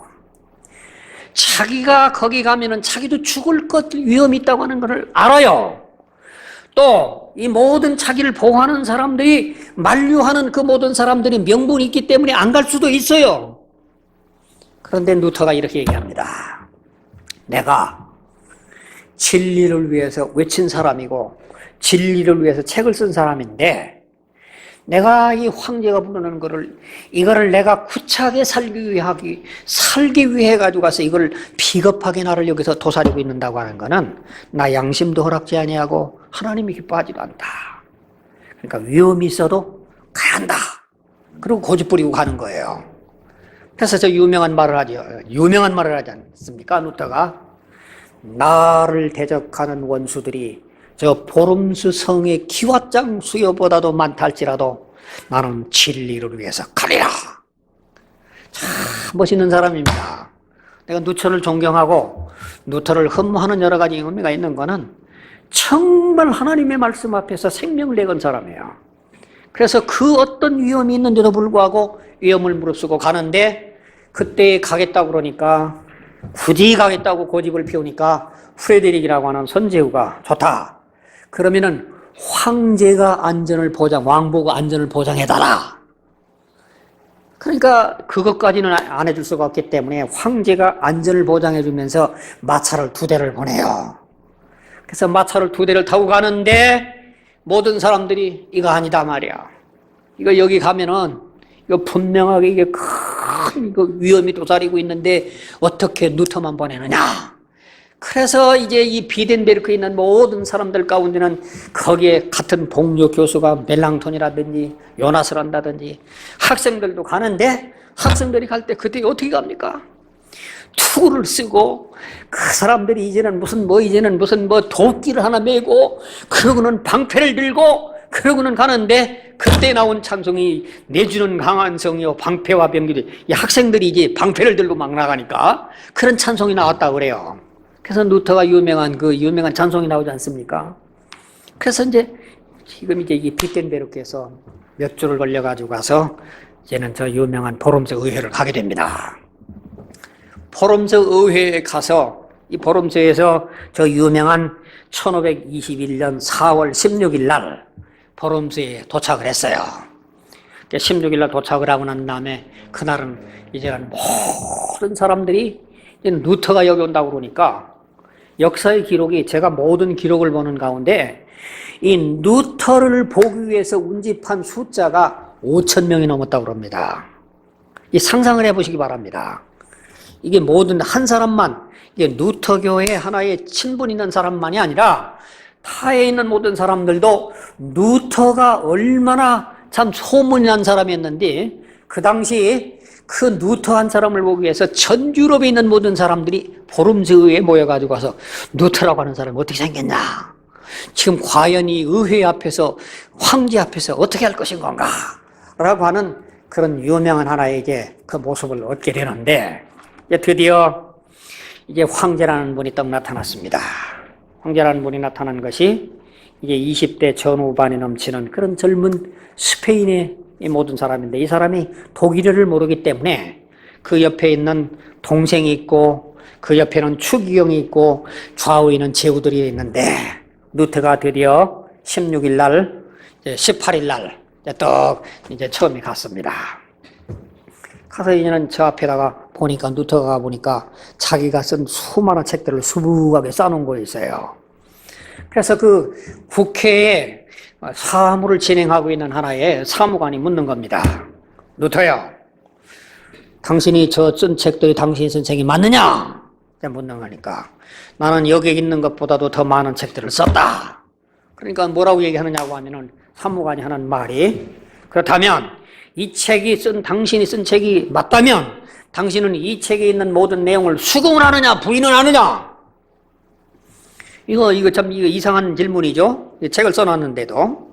Speaker 1: 자기가 거기 가면은 자기도 죽을 것 위험이 있다고 하는 것을 알아요. 또 이 모든 자기를 보호하는 사람들이 만류하는 그 모든 사람들이 명분이 있기 때문에 안 갈 수도 있어요. 그런데 누터가 이렇게 얘기합니다. 내가 진리를 위해서 외친 사람이고 진리를 위해서 책을 쓴 사람인데 내가 이 황제가 부르는 이거를 내가 구차하게 살기 위해 가지고 가서 이걸 비겁하게 나를 여기서 도사리고 있는다고 하는 거는 나 양심도 허락지 아니하고 하나님이 기뻐하지도 않다. 그러니까 위험이 있어도 가야 한다. 그리고 고집 부리고 가는 거예요. 그래서 저 유명한 말을 하지 않습니까? 누터가 나를 대적하는 원수들이 저 보름스 성의 기와장 수요보다도 많다 할지라도 나는 진리를 위해서 가리라. 참 멋있는 사람입니다. 내가 누터를 존경하고 누터를 흠모하는 여러 가지 의미가 있는 거는 정말 하나님의 말씀 앞에서 생명을 내건 사람이에요. 그래서 그 어떤 위험이 있는데도 불구하고 위험을 무릅쓰고 가는데, 그때 가겠다고 그러니까, 굳이 가겠다고 고집을 피우니까 프레데릭이라고 하는 선제후가 좋다. 그러면은 황제가 왕보가 안전을 보장해달라. 그러니까 그것까지는 안 해줄 수가 없기 때문에 황제가 안전을 보장해주면서 마차를 2대를 보내요. 그래서 마차를 2대를 타고 가는데 모든 사람들이 이거 아니다 말이야. 이거 여기 가면은 이거 분명하게 이게 큰 위험이 도사리고 있는데 어떻게 루터만 보내느냐. 그래서 이제 이 비덴베르크에 있는 모든 사람들 가운데는 거기에 같은 동료 교수가 멜랑톤이라든지 요나스란다든지 학생들도 가는데, 학생들이 갈 때 그때 어떻게 갑니까? 투구를 쓰고 그 사람들이 이제는 무슨 도끼를 하나 메고 그러고는 방패를 들고 그러고는 가는데, 그때 나온 찬송이 내주는 강한 성이요 방패와 병기들, 이 학생들이 이제 방패를 들고 막 나가니까 그런 찬송이 나왔다고 그래요. 그래서 루터가 유명한 찬송이 나오지 않습니까? 그래서 지금 이 비텐베르크에서 몇 주를 걸려가지고 가서 이제는 저 유명한 보름스 의회를 가게 됩니다. 보름스 의회에 가서 이 보름스에서 저 유명한 1521년 4월 16일 날 보름스에 도착을 했어요. 16일 날 도착을 하고 난 다음에 그날은 이제는 모든 사람들이 루터가 여기 온다고 그러니까, 역사의 기록이, 제가 모든 기록을 보는 가운데 이 루터를 보기 위해서 운집한 숫자가 5,000명이 넘었다고 그럽니다. 이 상상을 해보시기 바랍니다. 이게 모든 한 사람만, 이게 루터교회 하나의 친분 있는 사람만이 아니라 타에 있는 모든 사람들도 루터가 얼마나 참 소문이 난 사람이었는데, 그 당시 그 루터 한 사람을 보기 위해서 전 유럽에 있는 모든 사람들이 보름스에 모여가지고 가서 루터라고 하는 사람이 어떻게 생겼냐, 지금 과연 이 의회 앞에서, 황제 앞에서 어떻게 할 것인 건가 라고 하는 그런 유명한 하나의 그 모습을 얻게 되는데, 드디어 이제 황제라는 분이 딱 나타났습니다. 황제라는 분이 나타난 것이 이제 20대 전후반이 넘치는 그런 젊은 스페인의 이 모든 사람인데, 이 사람이 독일어를 모르기 때문에 그 옆에 있는 동생이 있고 그 옆에는 추기경이 있고 좌우에는 제후들이 있는데, 루터가 드디어 16일 날, 18일 날 이제 처음에 갔습니다. 가서 이제는 저 앞에다가 보니까, 루터가 보니까 자기가 쓴 수많은 책들을 수북하게 쌓아놓은 거 있어요. 그래서 그 국회에 사무를 진행하고 있는 하나의 사무관이 묻는 겁니다. 루터요, 당신이 저 쓴 책들이 당신이 쓴 책이 맞느냐? 묻는 거니까, 나는 여기 있는 것보다도 더 많은 책들을 썼다. 그러니까 뭐라고 얘기하느냐고 하면은, 사무관이 하는 말이, 그렇다면 이 책이 당신이 쓴 책이 맞다면 당신은 이 책에 있는 모든 내용을 수긍을 하느냐 부인을 하느냐? 이거 참 이상한 질문이죠. 책을 써놨는데도.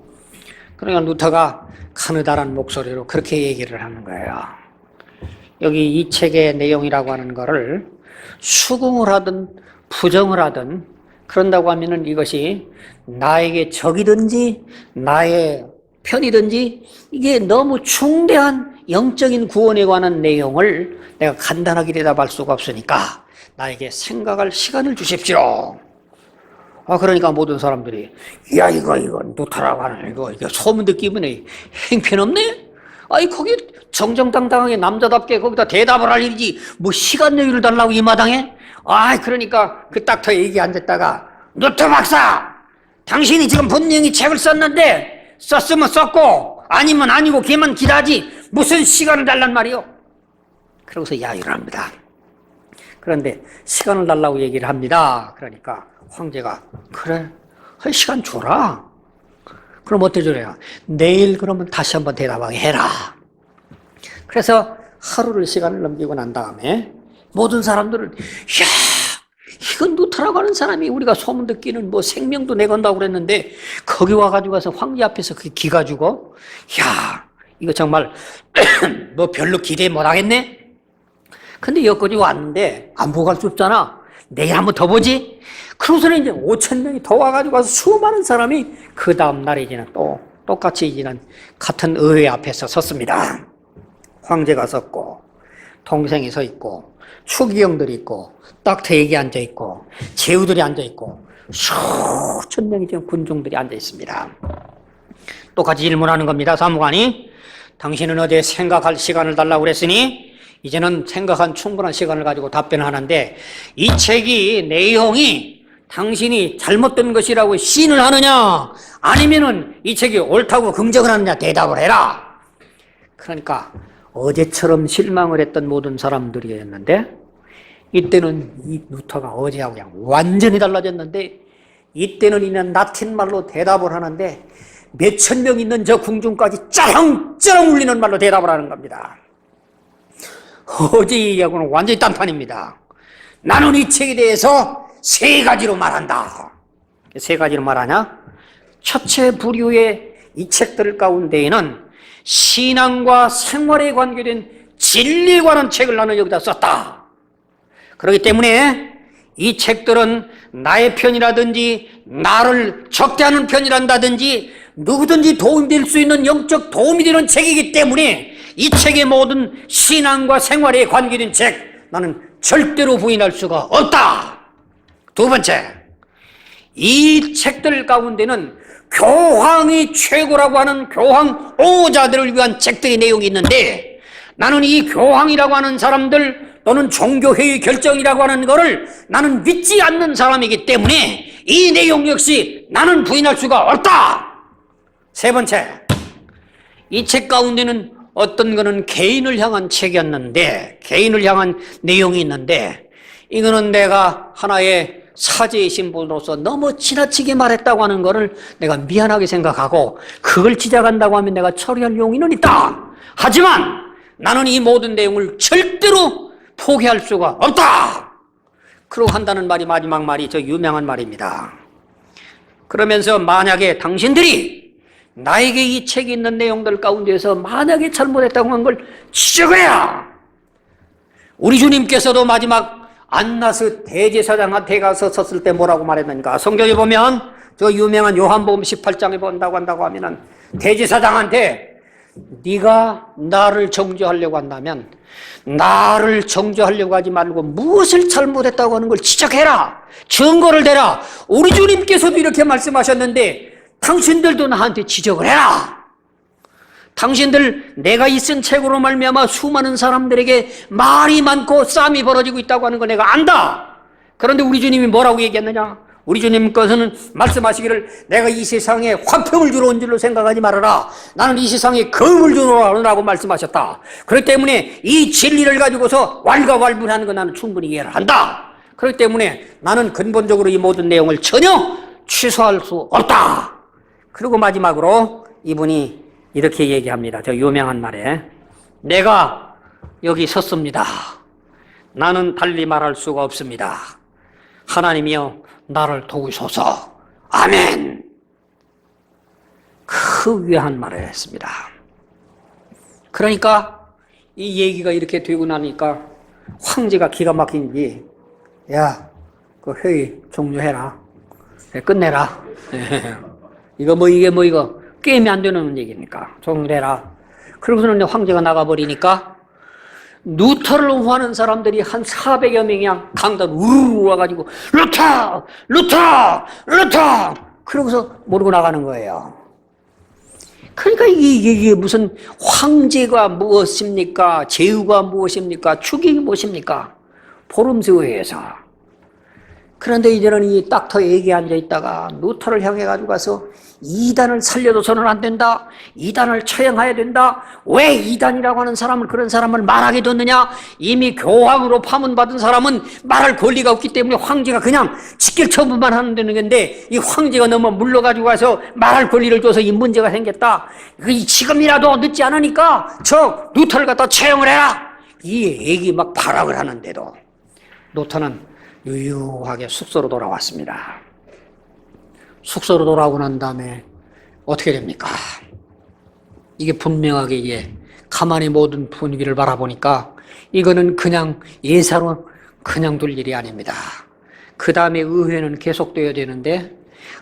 Speaker 1: 그러니까 루터가 가느다란 목소리로 그렇게 얘기를 하는 거예요. 여기 이 책의 내용이라고 하는 거를 수긍을 하든 부정을 하든 그런다고 하면은 이것이 나에게 적이든지 나의 편이든지 이게 너무 중대한 영적인 구원에 관한 내용을 내가 간단하게 대답할 수가 없으니까 나에게 생각할 시간을 주십시오. 그러니까 모든 사람들이, 야, 이거 루터라고 하는 이거 소문 듣기면 행편없네? 거기 정정당당하게 남자답게 거기다 대답을 할 일이지, 뭐 시간 여유를 달라고 이 마당에? 그러니까 그 닥터 얘기 앉았다가, 루터 박사! 당신이 지금 분명히 책을 썼는데, 썼으면 썼고, 아니면 아니고, 걔만 기다지, 무슨 시간을 달란 말이요? 그러고서 야유를 합니다. 그런데 시간을 달라고 얘기를 합니다. 그러니까 황제가, 그래, 시간 줘라. 그럼 어떻게 줘야? 내일 그러면 다시 한번 대답하게 해라. 그래서 하루를 시간을 넘기고 난 다음에 모든 사람들은, 야, 이건 루터라고 하는 사람이 우리가 소문 듣기는 뭐 생명도 내건다고 그랬는데 거기 와가지고 가서 황제 앞에서 그 기가 주고, 야, 이거 정말 뭐 별로 기대 못 하겠네? 근데 여기까지 왔는데 안 보고 갈 수 없잖아. 내일 한번 더 보지? 그러고서는 이제 5천 명이 더 와가지고 와서 수많은 사람이 그 다음날에 이제는 또 똑같이 이제는 같은 의회 앞에서 섰습니다. 황제가 섰고, 동생이 서 있고, 추기경들이 있고, 딱 대기 앉아 있고, 제후들이 앉아 있고, 수천 명이 지금 군중들이 앉아 있습니다. 똑같이 질문하는 겁니다. 사무관이. 당신은 어제 생각할 시간을 달라고 그랬으니 이제는 생각한 충분한 시간을 가지고 답변하는데, 이 책이 내용이 당신이 잘못된 것이라고 시인을 하느냐, 아니면은 이 책이 옳다고 긍정을 하느냐 대답을 해라. 그러니까 어제처럼 실망을 했던 모든 사람들이었는데, 이때는 이 루터가 어제하고 그냥 완전히 달라졌는데, 이때는 이는 라틴 말로 대답을 하는데 몇천 명 있는 저 궁중까지 짜렁짜렁 울리는 말로 대답을 하는 겁니다. 어제 얘기하고는 완전히 딴판입니다. 나는 이 책에 대해서 세 가지로 말한다. 세 가지로 말하냐? 첫째 부류의 이 책들 가운데에는 신앙과 생활에 관계된 진리에 관한 책을 나는 여기다 썼다. 그렇기 때문에 이 책들은 나의 편이라든지 나를 적대하는 편이란다든지 누구든지 도움이 될 수 있는 영적 도움이 되는 책이기 때문에 이 책의 모든 신앙과 생활에 관계된 책 나는 절대로 부인할 수가 없다. 두 번째, 이 책들 가운데는 교황이 최고라고 하는 교황 옹호자들을 위한 책들의 내용이 있는데, 나는 이 교황이라고 하는 사람들 또는 종교회의 결정이라고 하는 것을 나는 믿지 않는 사람이기 때문에 이 내용 역시 나는 부인할 수가 없다. 세 번째, 이 책 가운데는 어떤 거는 개인을 향한 책이었는데, 개인을 향한 내용이 있는데, 이거는 내가 하나의 사제의 신분으로서 너무 지나치게 말했다고 하는 것을 내가 미안하게 생각하고 그걸 지적한다고 하면 내가 처리할 용의는 있다. 하지만 나는 이 모든 내용을 절대로 포기할 수가 없다. 그러고 한다는 말이 마지막 말이 저 유명한 말입니다. 그러면서 만약에 당신들이 나에게 이 책에 있는 내용들 가운데서 만약에 잘못했다고 한 걸 지적을 해야, 우리 주님께서도 마지막 안나스 대제사장한테 가서 섰을 때 뭐라고 말했는가? 성경에 보면 저 유명한 요한복음 18장에 본다고 한다고 하면은 대제사장한테 네가 나를 정죄하려고 한다면 나를 정죄하려고 하지 말고 무엇을 잘못했다고 하는 걸 지적해라. 증거를 대라. 우리 주님께서도 이렇게 말씀하셨는데 당신들도 나한테 지적을 해라. 당신들 내가 이 쓴 책으로 말미암아 수많은 사람들에게 말이 많고 싸움이 벌어지고 있다고 하는 거 내가 안다. 그런데 우리 주님이 뭐라고 얘기했느냐? 우리 주님께서는 말씀하시기를 내가 이 세상에 화평을 주러 온 줄로 생각하지 말아라. 나는 이 세상에 금을 주러 오라고 말씀하셨다. 그렇기 때문에 이 진리를 가지고서 왈가왈부하는 거 나는 충분히 이해를 한다. 그렇기 때문에 나는 근본적으로 이 모든 내용을 전혀 취소할 수 없다. 그리고 마지막으로 이분이 이렇게 얘기합니다. 저 유명한 말에, 내가 여기 섰습니다. 나는 달리 말할 수가 없습니다. 하나님이여 나를 도우소서. 아멘. 그 귀한 말을 했습니다. 그러니까 이 얘기가 이렇게 되고 나니까 황제가 기가 막힌지, 야, 그 회의 종료해라. 끝내라. 이거 게임이 안 되는 얘기니까 종료해라. 그러고서는 황제가 나가버리니까 루터를 옹호하는 사람들이 한 400여 명이 강단 우르르 와가지고 루터! 루터! 루터! 그러고서 모르고 나가는 거예요. 그러니까 이게 무슨 황제가 무엇입니까? 제후가 무엇입니까? 축이 무엇입니까? 보름스회에서. 그런데 이제는 이 닥터에게 앉아있다가 루터를 향해 가지고 가서 이단을 살려둬서는 안 된다. 이단을 처형해야 된다. 왜 이단이라고 하는 사람을, 그런 사람을 말하게 뒀느냐? 이미 교황으로 파문받은 사람은 말할 권리가 없기 때문에 황제가 그냥 직결 처분만 하는 건데, 이 황제가 너무 물러가지고 가서 말할 권리를 줘서 이 문제가 생겼다. 지금이라도 늦지 않으니까 저 루터를 갖다 처형을 해라. 이 얘기 막 발악을 하는데도 루터는 유유하게 숙소로 돌아왔습니다. 숙소로 돌아오고 난 다음에 어떻게 됩니까? 이게 분명하게 가만히 모든 분위기를 바라보니까 이거는 그냥 예사로 그냥 둘 일이 아닙니다. 그 다음에 의회는 계속되어야 되는데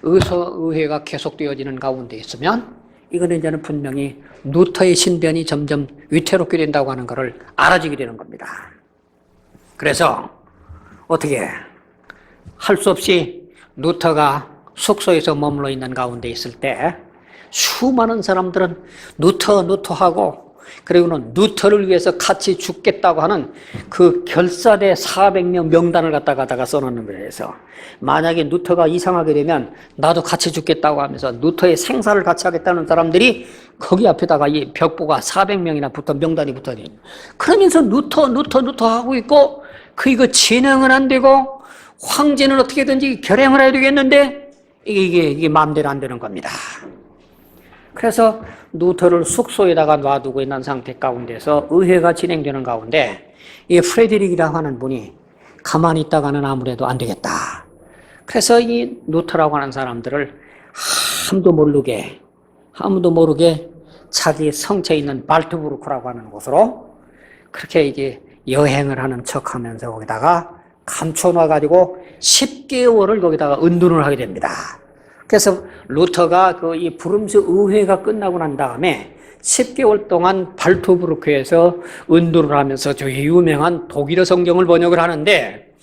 Speaker 1: 의회가 계속되어지는 가운데 있으면 이거는 이제는 분명히 루터의 신변이 점점 위태롭게 된다고 하는 것을 알아지게 되는 겁니다. 그래서 어떻게 할 수 없이 루터가 숙소에서 머물러 있는 가운데 있을 때 수많은 사람들은 루터하고 그리고는 루터를 위해서 같이 죽겠다고 하는 그 결사대 400명 명단을 갖다가 써놓는 거예요. 그래서 만약에 루터가 이상하게 되면 나도 같이 죽겠다고 하면서 루터의 생사를 같이 하겠다는 사람들이 거기 앞에다가 이 벽보가 400명이나 붙어 명단이 붙어 있는. 그러면서 루터 하고 있고 그 이거 진행은 안 되고 황제는 어떻게든지 결행을 해야 되겠는데 이게 마음대로 안 되는 겁니다. 그래서 루터를 숙소에다가 놔두고 있는 상태 가운데서 의회가 진행되는 가운데 이 프레드릭이라고 하는 분이 가만히 있다가는 아무래도 안 되겠다. 그래서 이 루터라고 하는 사람들을 아무도 모르게 자기 성체에 있는 발트부르크라고 하는 곳으로 그렇게 이제 여행을 하는 척하면서 거기다가 감춰놔가지고 10개월을 거기다가 은둔을 하게 됩니다. 그래서 루터가 이 브름스 의회가 끝나고 난 다음에 10개월 동안 발트부르크에서 은둔을 하면서 저 유명한 독일어 성경을 번역을 하는데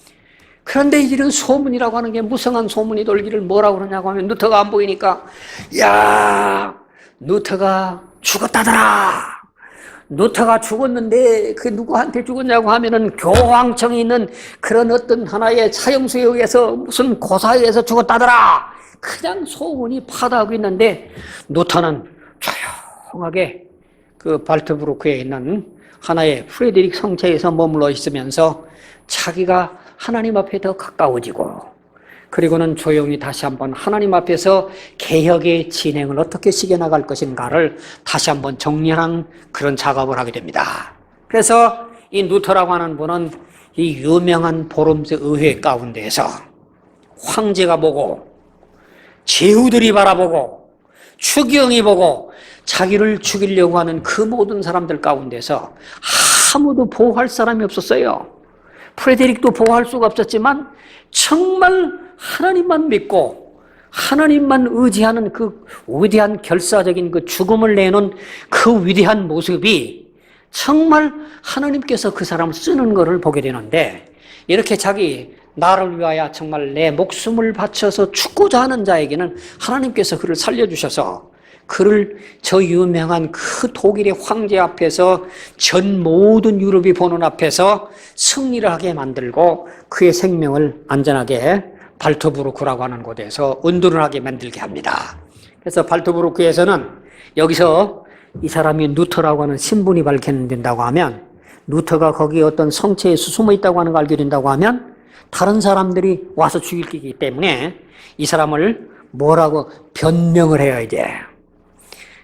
Speaker 1: 그런데 이런 소문이라고 하는 게 무성한 소문이 돌기를 뭐라고 그러냐고 하면 루터가 안 보이니까 야 루터가 죽었다더라. 루터가 죽었는데 그 누구한테 죽었냐고 하면은 교황청에 있는 그런 어떤 하나의 사형수에 의해서 무슨 고사에 의해서 죽었다더라. 그냥 소문이 파다하고 있는데 루터는 조용하게 그 발트부르크에 있는 하나의 프레드릭 성체에서 머물러 있으면서 자기가 하나님 앞에 더 가까워지고 그리고는 조용히 다시 한번 하나님 앞에서 개혁의 진행을 어떻게 시켜나갈 것인가를 다시 한번 정리하는 그런 작업을 하게 됩니다. 그래서 이 루터라고 하는 분은 이 유명한 보름스 의회 가운데에서 황제가 보고 제후들이 바라보고 추경이 보고 자기를 죽이려고 하는 그 모든 사람들 가운데서 아무도 보호할 사람이 없었어요. 프레데릭도 보호할 수가 없었지만 정말 하나님만 믿고 하나님만 의지하는 그 위대한 결사적인 그 죽음을 내놓은 그 위대한 모습이 정말 하나님께서 그 사람을 쓰는 것을 보게 되는데 이렇게 자기 나를 위하여 정말 내 목숨을 바쳐서 죽고자 하는 자에게는 하나님께서 그를 살려주셔서 그를 저 유명한 그 독일의 황제 앞에서 전 모든 유럽이 보는 앞에서 승리를 하게 만들고 그의 생명을 안전하게 발트부르크라고 하는 곳에서 은둔을 하게 만들게 합니다. 그래서 발트부르크에서는 여기서 이 사람이 루터라고 하는 신분이 밝혀낸다고 하면 루터가 거기에 어떤 성체에서 숨어 있다고 하는 걸 알게 된다고 하면 다른 사람들이 와서 죽이기 때문에 이 사람을 뭐라고 변명을 해야 돼.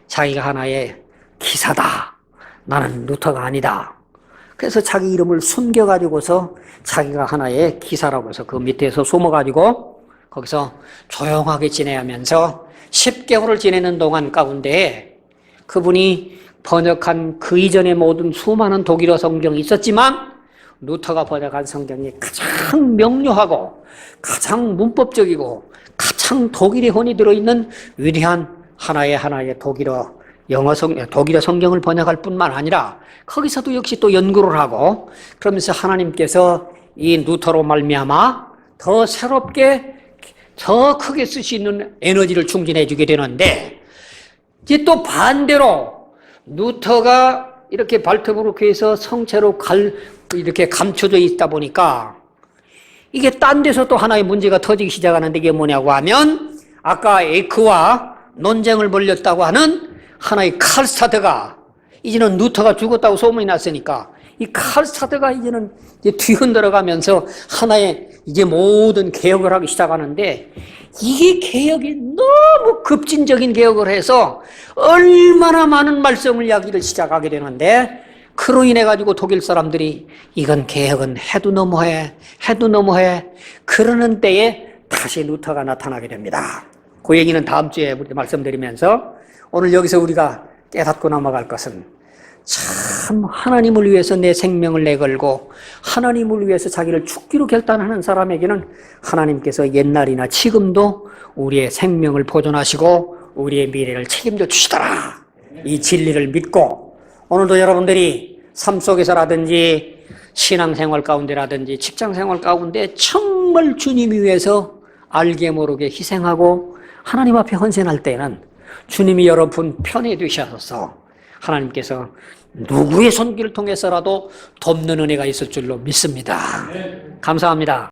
Speaker 1: 자기가 하나의 기사다. 나는 루터가 아니다. 그래서 자기 이름을 숨겨가지고서 자기가 하나의 기사라고 해서 그 밑에서 숨어가지고 거기서 조용하게 지내면서 10개월을 지내는 동안 가운데 그분이 번역한 그 이전의 모든 수많은 독일어 성경이 있었지만 루터가 번역한 성경이 가장 명료하고 가장 문법적이고 가장 독일의 혼이 들어있는 위대한 하나의 독일어 성경을 번역할 뿐만 아니라 거기서도 역시 또 연구를 하고 그러면서 하나님께서 이 루터로 말미암아 더 새롭게 더 크게 쓸 수 있는 에너지를 충전해 주게 되는데 이제 또 반대로 루터가 이렇게 발트부르크에서 성체로 이렇게 감춰져 있다 보니까 이게 딴 데서 또 하나의 문제가 터지기 시작하는데 이게 뭐냐고 하면 아까 에크와 논쟁을 벌였다고 하는 하나의 칼스타드가 이제는 루터가 죽었다고 소문이 났으니까 이 칼스타드가 이제는 뒤흔들어 가면서 하나의 이제 모든 개혁을 하기 시작하는데 이게 개혁이 너무 급진적인 개혁을 해서 얼마나 많은 말썽을 야기를 시작하게 되는데 그로 인해 가지고 독일 사람들이 이건 개혁은 해도 너무해 그러는 때에 다시 루터가 나타나게 됩니다. 그 얘기는 다음 주에 말씀드리면서 오늘 여기서 우리가 깨닫고 넘어갈 것은 참 하나님을 위해서 내 생명을 내걸고 하나님을 위해서 자기를 죽기로 결단하는 사람에게는 하나님께서 옛날이나 지금도 우리의 생명을 보존하시고 우리의 미래를 책임져 주시더라. 이 진리를 믿고 오늘도 여러분들이 삶 속에서라든지 신앙생활 가운데라든지 직장생활 가운데 정말 주님을 위해서 알게 모르게 희생하고 하나님 앞에 헌신할 때는 주님이 여러분 편에 두셔서 하나님께서 누구의 손길을 통해서라도 돕는 은혜가 있을 줄로 믿습니다. 감사합니다.